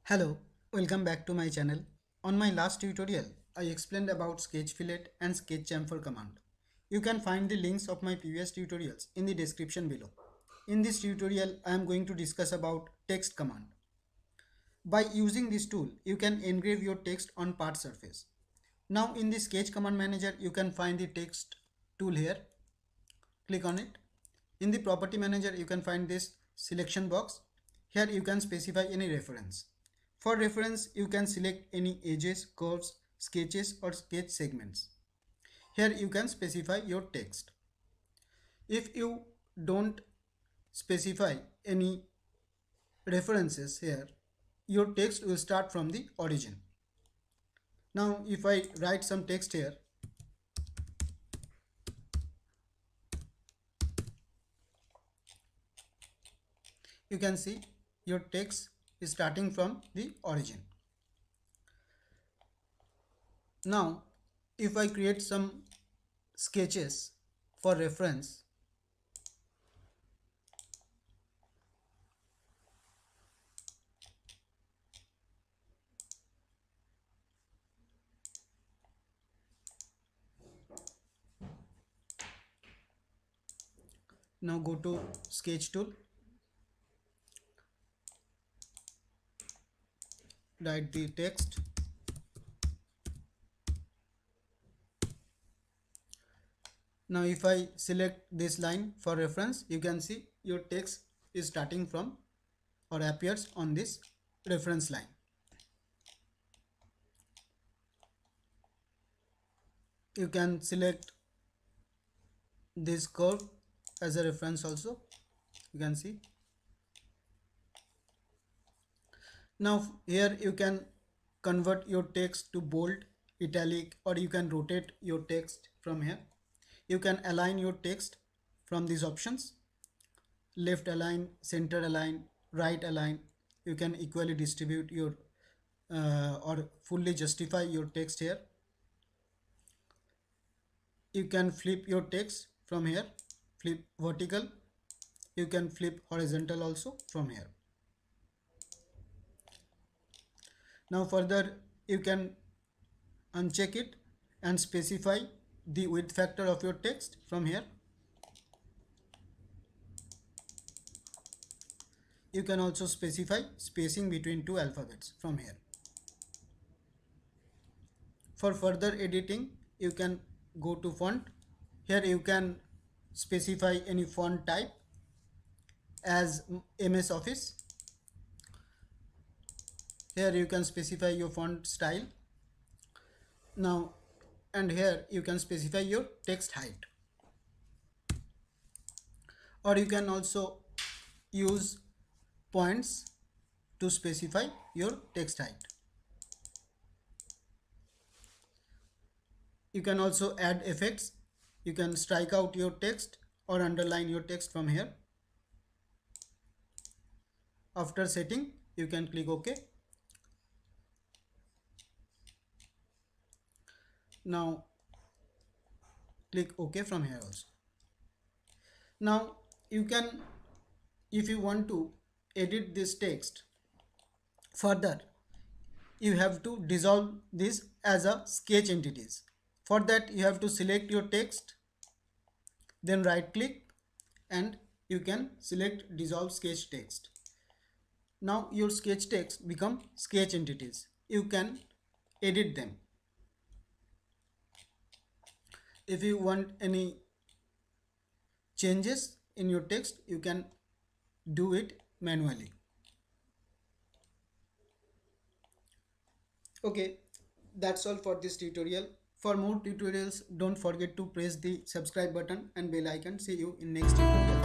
Hello, welcome back to my channel. On my last tutorial, I explained about sketch fillet and sketch chamfer command. You can find the links of my previous tutorials in the description below. In this tutorial, I am going to discuss about text command. By using this tool, you can engrave your text on part surface. Now in the sketch command manager, you can find the text tool here. Click on it. In the property manager, you can find this selection box. Here you can specify any reference. For reference, you can select any edges, curves, sketches or sketch segments. Here you can specify your text. If you don't specify any references here, your text will start from the origin. Now if I write some text here, you can see your text is starting from the origin. Now if I create some sketches for reference, now go to sketch tool, write the text. Now if I select this line for reference, you can see your text is starting from or appears on this reference line. You can select this curve as a reference also, you can see. Now here you can convert your text to bold, italic, or you can rotate your text from here. You can align your text from these options: left align, center align, right align. You can equally distribute your or fully justify your text here. You can flip your text from here, flip vertical. You can flip horizontal also from here. Now further you can uncheck it and specify the width factor of your text from here. You can also specify spacing between two alphabets from here. For further editing, you can go to font. Here you can specify any font type as MS Office. Here you can specify your font style. Now and here you can specify your text height, or you can also use points to specify your text height. You can also add effects. You can strike out your text or underline your text from here. After setting, you can click OK. Now click OK from here also. Now you can, if you want to edit this text further, you have to dissolve this as a sketch entities. For that you have to select your text, then right click and you can select dissolve sketch text. Now your sketch text become sketch entities. You can edit them. If you want any changes in your text, you can do it manually. Okay, that's all for this tutorial. For more tutorials, don't forget to press the subscribe button and bell icon. See you in next tutorial.